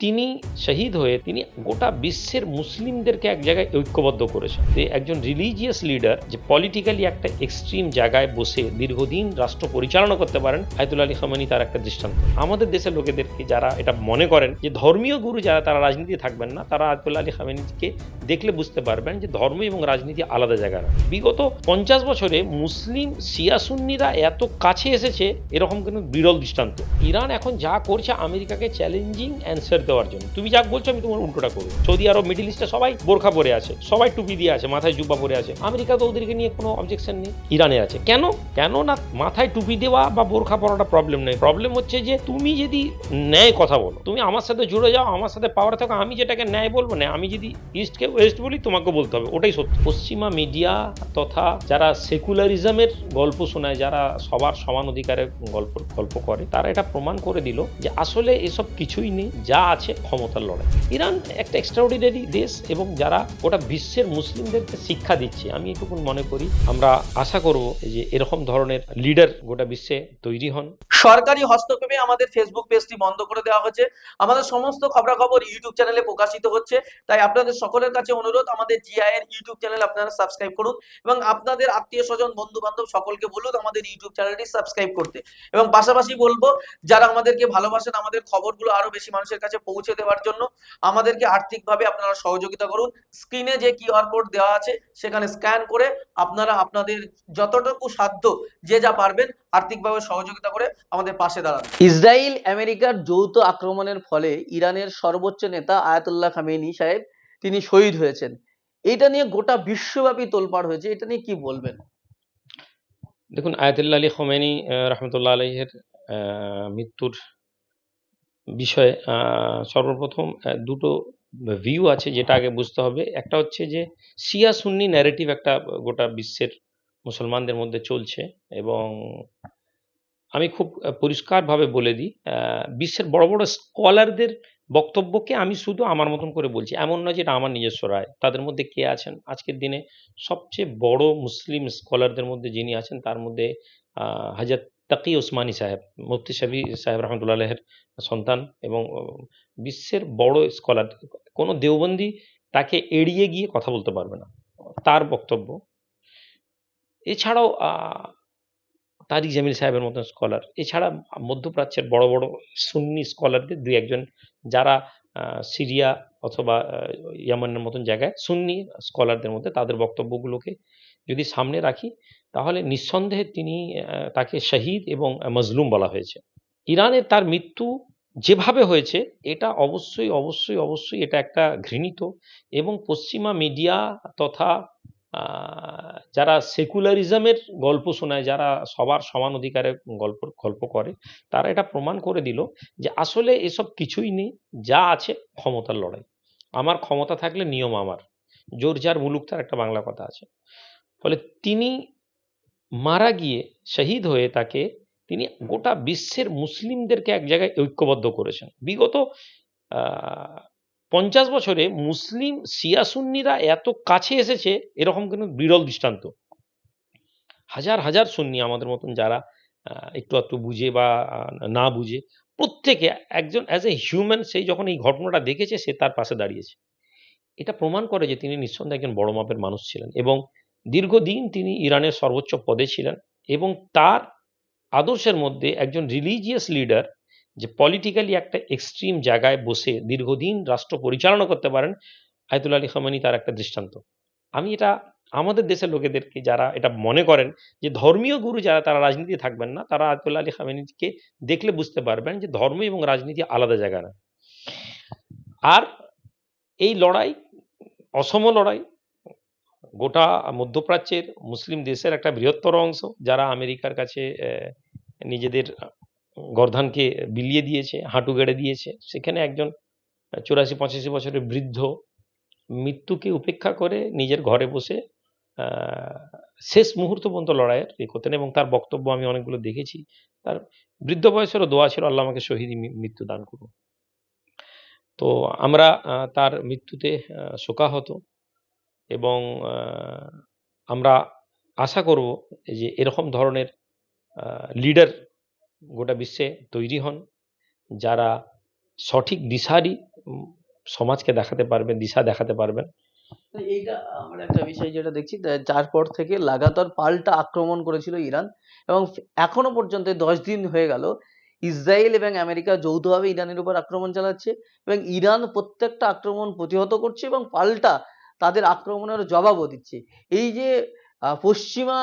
তিনি শহীদ হয়ে তিনি গোটা বিশ্বের মুসলিমদেরকে এক জায়গায় ঐক্যবদ্ধ করেছেন। একজন রিলিজিয়াস লিডার যে পলিটিক্যালি একটা এক্সট্রিম জায়গায় বসে দীর্ঘদিন রাষ্ট্র পরিচালনা করতে পারেন, আয়াতুল্লাহ আলী খামেনি তার একটা দৃষ্টান্ত। আমাদের দেশের লোকেদেরকে যারা এটা মনে করেন যে ধর্মীয় গুরু যারা তারা রাজনীতি থাকবেন না, তারা আয়াতুল্লাহ আলী খামেনিকে দেখলে বুঝতে পারবেন যে ধর্ম এবং রাজনীতি আলাদা জায়গা না। বিগত 50 বছরে মুসলিম শিয়া সুন্নিরা এত কাছে এসেছে, এরকম কিন্তু বিরল দৃষ্টান্ত। ইরান এখন যা করছে আমেরিকাকে চ্যালেঞ্জিং অ্যান্সার দেওয়ার জন্য। তুমি যা বলছো আমি তোমার উল্টোটা করবো। সৌদি আরব, মিডল ইস্টে সবাই বোরখা পরে আছে, সবাই টুপি দিয়ে আছে, মাথায় জুব্বা পরে আছে। আমেরিকা তো ওদেরকে নিয়ে কোনো অবজেকশন নেই। ইরানে আছে কেন? কেন না মাথায় টুপি দেওয়া বা বোরখা পরাটা প্রবলেম নেই। প্রবলেম হচ্ছে যে তুমি যদি ন্যায় কথা বলো, তুমি আমার সাথে জুড়ে যাও, আমার সাথে পাওয়ার থাকো, আমি যেটাকে ন্যায় বলবো না, আমি যদি ইস্টকে ওয়েস্ট বলি তোমাকে বলতে হবে ওটাই সত্য। পশ্চিমা মিডিয়া তথা যারা সেকুলারিজমের গল্প শোনায়, যারা সবার সমান অধিকারের গল্প করে, তারা এটা প্রমাণ করে দিল যে আসলে এসব কিছুই নেই, যা আছে ক্ষমতার লড়াই। ইরান একটা এক্সট্রাঅর্ডিনারি দেশ এবং যারা গোটা বিশ্বের মুসলিমদেরকে শিক্ষা দিচ্ছে। আমি এটুকু মনে করি, আমরা আশা করব যে এরকম ধরনের লিডার গোটা বিশ্বে তৈরি হন। সরকারি হস্তক্ষেপে আমাদের ফেসবুক পেজটি বন্ধ করে দেওয়া হচ্ছে। আমাদের সমস্ত খবরাখবর ইউটিউব চ্যানেলে প্রকাশিত হচ্ছে। তাই আপনাদের সকলের কাছে অনুরোধ, আমাদের জিআই এর ইউটিউব চ্যানেল আপনারা সাবস্ক্রাইব করুন এবং আপনাদের আত্মীয় স্বজন, বন্ধু বান্ধব সকলকে বলুন আমাদের ইউটিউব চ্যানেলটি সাবস্ক্রাইব করতে। এবং পাশাপাশি বলবো, যারা আমাদেরকে ভালোবাসেন, আমাদের খবরগুলো আরো বেশি মানুষের কাছে পৌঁছে দেওয়ার জন্য আমাদেরকে আর্থিকভাবে আপনারা সহযোগিতা করুন। স্ক্রিনে যে কিউআর কোড দেওয়া আছে সেখানে স্ক্যান করে আপনারা আপনাদের যতটুকু সাধ্য যে যা পারবেন আর্থিকভাবে সহযোগিতা করে আমাদের পাশে দাঁড়ান। ইসরায়েল আমেরিকার যৌথ আক্রমণের ফলে ইরানের সর্বোচ্চ নেতা আয়াতুল্লাহ খামেনি সাহেব তিনি শহীদ হয়েছেন। এটা নিয়ে গোটা বিশ্বব্যাপী তোলপাড় হয়েছে, এটা নিয়ে কি বলবেন? দেখুন, আয়াতুল্লাহ আলী খামেনি রহমতুল্লাহ আলাইহির মৃত্যুর বিষয়ে সর্বপ্রথম দুটো ভিউ আছে, যেটা আগে বুঝতে হবে। একটা হচ্ছে যে শিয়া সুন্নি ন্যারেটিভ একটা গোটা বিশ্বের মুসলমানদের মধ্যে চলছে, এবং আমি খুব পরিষ্কারভাবে বলে দিই, বিশ্বের বড় বড় স্কলারদের বক্তব্যকে আমি শুধু আমার মতন করে বলছি, এমন নয় যে এটা আমার নিজস্ব রায়। তাদের মধ্যে কে আছেন আজকের দিনে সবচেয়ে বড় মুসলিম স্কলারদের মধ্যে যিনি আছেন, তার মধ্যে হযরত তাকি ওসমানী সাহেব, মুফতি শফি সাহেব রহমতুল্লাহ আলাইহির সন্তান, এবং বিশ্বের বড় স্কলার। কোনো দেওবন্দি তাকে এড়িয়ে গিয়ে কথা বলতে পারবে না, তার বক্তব্য। এছাড়াও তারিক জামিল সাহেবের মতন স্কলার, এছাড়া মধ্যপ্রাচ্যের বড় বড় সুন্নি স্কলারদের দুই একজন, যারা সিরিয়া অথবা ইয়ামানের মতন জায়গায় সুন্নি স্কলারদের মধ্যে, তাদের বক্তব্যগুলোকে যদি সামনে রাখি, তাহলে নিঃসন্দেহে তাকে শহীদ এবং মজলুম বলা হয়েছে। ইরানের তার মৃত্যু যেভাবে হয়েছে, এটা অবশ্যই অবশ্যই অবশ্যই এটা একটা ঘৃণিত, এবং পশ্চিমা মিডিয়া তথা যারা সেকুলারিজমের গল্প শোনায়, যারা সবার সমান অধিকারের গল্প করে, তারা এটা প্রমাণ করে দিল যে আসলে এসব কিছুই নেই, যা আছে ক্ষমতার লড়াই। আমার ক্ষমতা থাকলে নিয়ম আমার, জোর যার মুলুক তার, একটা বাংলা কথা আছে। ফলে তিনি মারা গিয়ে শহীদ হয়ে তিনি গোটা বিশ্বের মুসলিমদেরকে এক জায়গায় ঐক্যবদ্ধ করেছেন। বিগত 50 বছরে মুসলিম শিয়া সুন্নিরা এত কাছে এসেছে, এরকম কিন্তু বিরল দৃষ্টান্ত। হাজার হাজার সুন্নি আমাদের মতন যারা একটু একটু বুঝে বা না বুঝে, প্রত্যেকে একজন অ্যাজ এ হিউম্যান, সেই যখন এই ঘটনাটা দেখেছে, সে তার পাশে দাঁড়িয়েছে। এটা প্রমাণ করে যে তিনি নিঃসন্দেহে একজন বড় মাপের মানুষ ছিলেন, এবং দীর্ঘদিন তিনি ইরানের সর্বোচ্চ পদে ছিলেন, এবং তার আদর্শের মধ্যে একজন রিলিজিয়াস লিডার যে পলিটিক্যালি একটা এক্সট্রিম জায়গায় বসে দীর্ঘদিন রাষ্ট্র পরিচালনা করতে পারেন, আয়াতুল্লাহ আলী খামেনি তার একটা দৃষ্টান্ত। আমি এটা আমাদের দেশের লোকেদেরকে যারা এটা মনে করেন যে ধর্মীয় গুরু যারা তারা রাজনীতি থাকবেন না, তারা আয়াতুল্লাহ আলী খামেনিকে দেখলে বুঝতে পারবেন যে ধর্ম এবং রাজনীতি আলাদা জায়গা না। আর এই লড়াই অসম লড়াই, গোটা মধ্যপ্রাচ্যের মুসলিম দেশের একটা বৃহত্তর অংশ, যারা আমেরিকার কাছে নিজেদের গর্দানকে বিলিয়ে দিয়েছে, হাঁটু গেড়ে দিয়েছে, সেখানে একজন 84-85 বছরের বৃদ্ধ মৃত্যুকে উপেক্ষা করে নিজের ঘরে বসে শেষ মুহূর্ত পর্যন্ত লড়াইয়ের করতেন, এবং তার বক্তব্য আমি অনেকগুলো দেখেছি। তার বৃদ্ধ বয়সেরও দোয়া ছিল, আল্লাহ আমাকে শহীদ মৃত্যু দান করুন। তো আমরা তার মৃত্যুতে শোকাহত, এবং আমরা আশা করব যে এরকম ধরনের লিডার গোটা বিশ্বে তৈরি হন, যারা সঠিক দিশারি সমাজকে দেখাতে পারবেন, দিশা দেখাতে পারবেন। এইটা আমরা একটা বিষয় যেটা দেখছি, যার পর থেকে লাগাতার পাল্টা আক্রমণ করেছিল ইরান, এবং এখনো পর্যন্ত 10 দিন হয়ে গেল ইসরায়েল এবং আমেরিকা যৌথভাবে ইরানের উপর আক্রমণ চালাচ্ছে, এবং ইরান প্রত্যেকটা আক্রমণ প্রতিহত করছে এবং পাল্টা তাদের আক্রমণের জবাবও দিচ্ছে। এই যে পশ্চিমা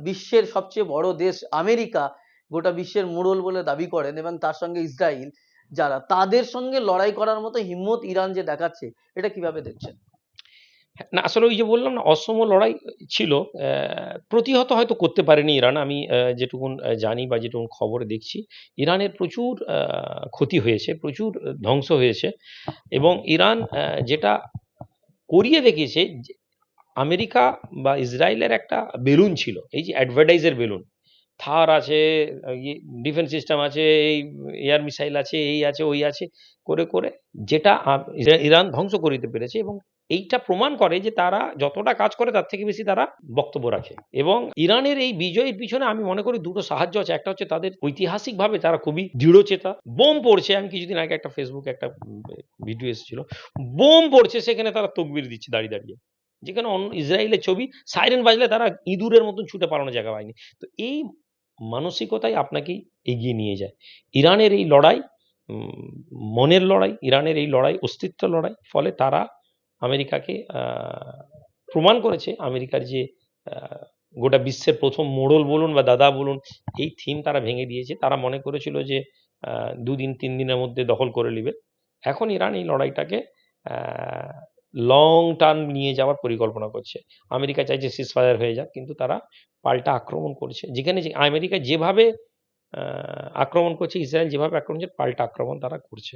বিশ্বের সবচেয়ে বড় দেশ আমেরিকা গোটা বিশ্বের মোড়ল বলে দাবি করেন, এবং তার সঙ্গে ইসরায়েল, যারা তাদের সঙ্গে লড়াই করার মতো হিম্মত ইরান যে দেখাচ্ছে, এটা কিভাবে দেখছেন? না আসলে ওই যে বললাম না, অসম লড়াই ছিল, প্রতিহত হয়তো করতে পারেনি ইরান। আমি যেটুকুন জানি বা যেটুকুন খবরে দেখছি, ইরানের প্রচুর ক্ষতি হয়েছে, প্রচুর ধ্বংস হয়েছে, এবং ইরান যেটা করিয়ে দেখিয়েছে, আমেরিকা বা ইসরায়েলের একটা বেলুন ছিল, এই যে অ্যাডভার্টাইজের বেলুন, থার আছে, ডিফেন্স সিস্টেম আছে, এই এয়ার মিসাইল আছে, এই আছে ওই আছে, করে করে যেটা ইরান ধ্বংস করিতে পেরেছে। এবং এইটা প্রমাণ করে যে তারা যতটা কাজ করে তার থেকে বেশি তারা বক্তব্য রাখে। এবং ইরানের এই বিজয়ের পিছনে আমি মনে করি দুটো সাহায্য আছে। একটা হচ্ছে তাদের ঐতিহাসিকভাবে তারা খুবই দৃঢ়চেতা। বোম পড়ছে, আমি কিছুদিন আগে একটা ফেসবুকে একটা ভিডিও এসেছিল, বোম পড়ছে, সেখানে তারা তকবির দিচ্ছে দাঁড়িয়ে দাঁড়িয়ে, যেখানে অন্য ইসরায়েলের ছবি সাইরেন বাজলে তারা ইঁদুরের মতন ছুটে পালানোর জায়গা পায়নি। তো এই মানসিকতাই আপনাকে এগিয়ে নিয়ে যায়। ইরানের এই লড়াই মনের লড়াই, ইরানের এই লড়াই অস্তিত্ব লড়াই। ফলে তারা আমেরিকাকে প্রমাণ করেছে, আমেরিকার যে গোটা বিশ্বের প্রথম মোড়ল বলুন বা দাদা বলুন, এই থিম তারা ভেঙে দিয়েছে। তারা মনে করেছিল যে 2-3 দিনের মধ্যে দখল করে নেবে। এখন ইরান এই লড়াইটাকে লং টার্ম নিয়ে যাওয়ার পরিকল্পনা করছে। আমেরিকা চাইছে সিজফায়ার হয়ে যাক, কিন্তু তারা পাল্টা আক্রমণ করছে। যেখানে আমেরিকা যেভাবে আক্রমণ করছে, ইসরায়েল যেভাবে আক্রমণ করছে, পাল্টা আক্রমণ তারা করছে।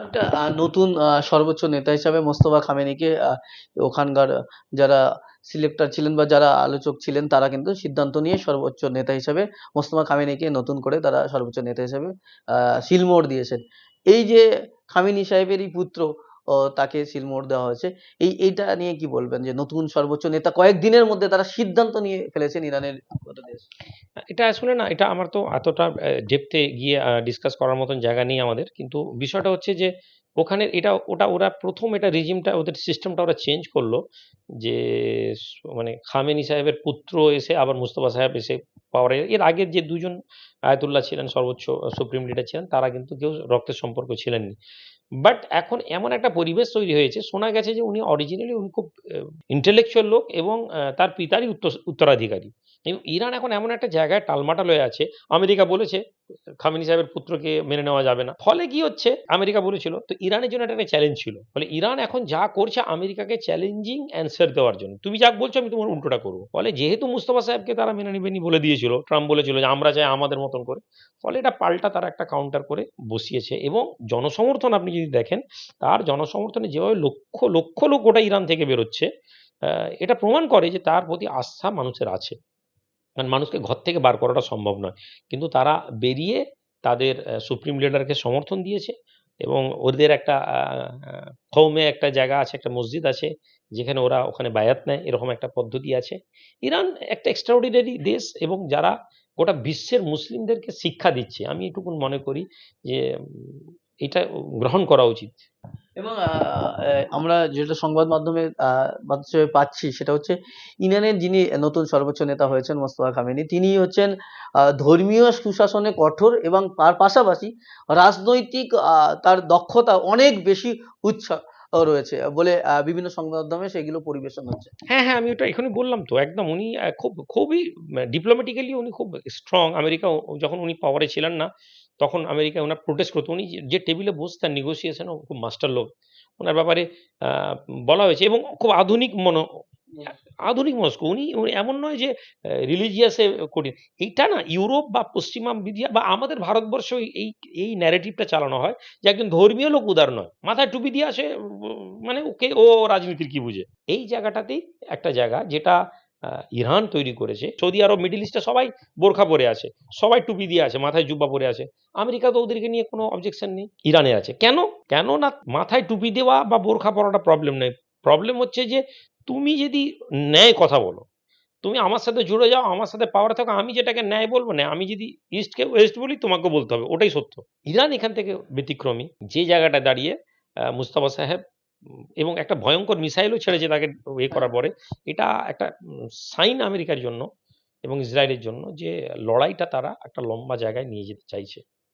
একটা নতুন সর্বোচ্চ নেতা হিসাবে মোস্তফা খামেনিকে ওখানকার যারা সিলেক্টর ছিলেন বা যারা আলোচক ছিলেন, তারা কিন্তু সিদ্ধান্ত নিয়ে সর্বোচ্চ নেতা হিসাবে মোস্তফা খামেনিকে নতুন করে তারা সর্বোচ্চ নেতা হিসাবে সিলমোহর দিয়েছেন। এই যে খামেনি সাহেবেরই পুত্র, তাকে সিলমোহর দেওয়া হয়েছে, এইটা নিয়ে কি বলবেন, যে নতুন সর্বোচ্চ নেতা কয়েকদিনের মধ্যে তারা সিদ্ধান্ত নিয়ে ফেলেছেন ইরানের মতো দেশ? এটা আসলে না, এটা আমার তো এতটা ডেপথে গিয়ে ডিসকাস করার মতন জায়গা নেই আমাদের। কিন্তু বিষয়টা হচ্ছে যে ওখানে এটা ওটা ওরা প্রথম এটা রিজিমটা, ওদের সিস্টেমটা ওরা চেঞ্জ করলো, যে মানে খামেনি সাহেবের পুত্র এসে আবার মুস্তফা সাহেব এসে পাওয়ারে। এর আগের যে দুজন আয়াতুল্লাহ ছিলেন, সর্বোচ্চ সুপ্রিম লিডার ছিলেন, তারা কিন্তু কেউ রক্তের সম্পর্ক ছিলেননি। বাট এখন এমন একটা পরিবেশ তৈরি হয়েছে, শোনা গেছে যে উনি অরিজিনালি উনি খুব ইন্টেলেকচুয়াল লোক, এবং তার পিতারই উত্তরাধিকারী। এবং ইরান এখন এমন একটা জায়গায় টালমাটাল হয়ে আছে। আমেরিকা বলেছে খামেনি সাহেবের পুত্রকে মেনে নেওয়া যাবে না। ফলে কি হচ্ছে, আমেরিকা বলেছিল, তো ইরানের জন্য একটা চ্যালেঞ্জ ছিল। ফলে ইরান এখন যা করছে আমেরিকাকে চ্যালেঞ্জিং অ্যান্সার দেওয়ার জন্য, তুমি যা বলছো আমি তোমার উল্টোটা করবো। ফলে যেহেতু মুস্তফা সাহেবকে তারা মেনে নেবেনি বলে দিয়েছিল, ট্রাম্প বলেছিল যে আমরা চাই আমাদের মতন করে, ফলে এটা পাল্টা তারা একটা কাউন্টার করে বসিয়েছে। এবং জনসমর্থন আপনি যদি দেখেন, তার জনসমর্থনে যেভাবে লক্ষ লক্ষ লোক গোটা ইরান থেকে বেরোচ্ছে, এটা প্রমাণ করে যে তার প্রতি আস্থা মানুষের আছে। কারণ মানুষকে ঘর থেকে বার করাটা সম্ভব নয়, কিন্তু তারা বেরিয়ে তাদের সুপ্রিম লিডারকে সমর্থন দিয়েছে। এবং ওদের একটা কৌমে একটা জায়গা আছে, একটা মসজিদ আছে, যেখানে ওরা ওখানে বায়াত নেয়, এরকম একটা পদ্ধতি আছে। ইরান একটা এক্সট্রাঅর্ডিনারি দেশ, এবং যারা গোটা বিশ্বের মুসলিমদেরকে শিক্ষা দিচ্ছে। আমি এটুকুন মনে করি যে এটা গ্রহণ করা উচিত। এবং আমরা যেটা সংবাদ মাধ্যমে মাধ্যমে পাচ্ছি, সেটা হচ্ছে ইরানের যিনি নতুন সর্বোচ্চ নেতা হয়েছেন মোস্তফা খামেনি, তিনি হচ্ছেন ধর্মীয় সুশাসনে কঠোর, এবং তার পাশাপাশি রাজনৈতিক তার দক্ষতা অনেক বেশি উচ্চ রয়েছে বলে বিভিন্ন সংবাদ মাধ্যমে সেগুলো পরিবেশন হচ্ছে। হ্যাঁ, হ্যাঁ, আমি ওটা এখনই বললাম তো, একদম উনি খুবই ডিপ্লোম্যাটিক্যালি উনি খুব স্ট্রং। আমেরিকা যখন উনি পাওয়ারে ছিলেন না, তখন আমেরিকা ওনার প্রোটেস্ট করতো। উনি যে টেবিলে বসতেন নেগোসিয়েশন, ও খুব মাস্টার লোক। ওনার ব্যাপারে বলা হয়েছে, এবং খুব আধুনিক মনস্ক। উনি এমন নয় যে রিলিজিয়াসে কঠিন। এইটা না ইউরোপ বা পশ্চিমা মিডিয়া বা আমাদের ভারতবর্ষে এই ন্যারেটিভটা চালানো হয় যে একজন ধর্মীয় লোক উদার নয়, মাথায় টুপি দিয়ে আসে, মানে ওকে ও রাজনীতির কি বুঝে। এই জায়গাটাতেই একটা জায়গা যেটা ইরান তৈরি করেছে। সৌদি আরব, মিডল ইস্টে সবাই বোরখা পরে আছে, সবাই টুপি দিয়ে আছে, মাথায় জুব্বা পরে আছে। আমেরিকা তো ওদেরকে নিয়ে কোনো অবজেকশন নেই, ইরানে আছে। কেন না মাথায় টুপি দেওয়া বা বোরখা পরাটা প্রবলেম নেই। প্রবলেম হচ্ছে যে তুমি যদি ন্যায় কথা বলো, তুমি আমার সাথে জুড়ে যাও, আমার সাথে পাওয়ারে থাকো, আমি যেটাকে ন্যায় বলবো না, আমি যদি ইস্টকে ওয়েস্ট বলি তোমাকে বলতে হবে ওটাই সত্য। ইরান এখান থেকে ব্যতিক্রমী, যে জায়গাটায় দাঁড়িয়ে মুস্তাফা সাহেব এবং একটা ভয়ঙ্কর মিসাইলও ছেড়েছে তাকে করার পরে। এটা একটা সাইন আমেরিকার জন্য এবং ইসরায়েলের জন্য যে লড়াইটা তারা একটা লম্বা জায়গায় নিয়ে যেতে চাইছে।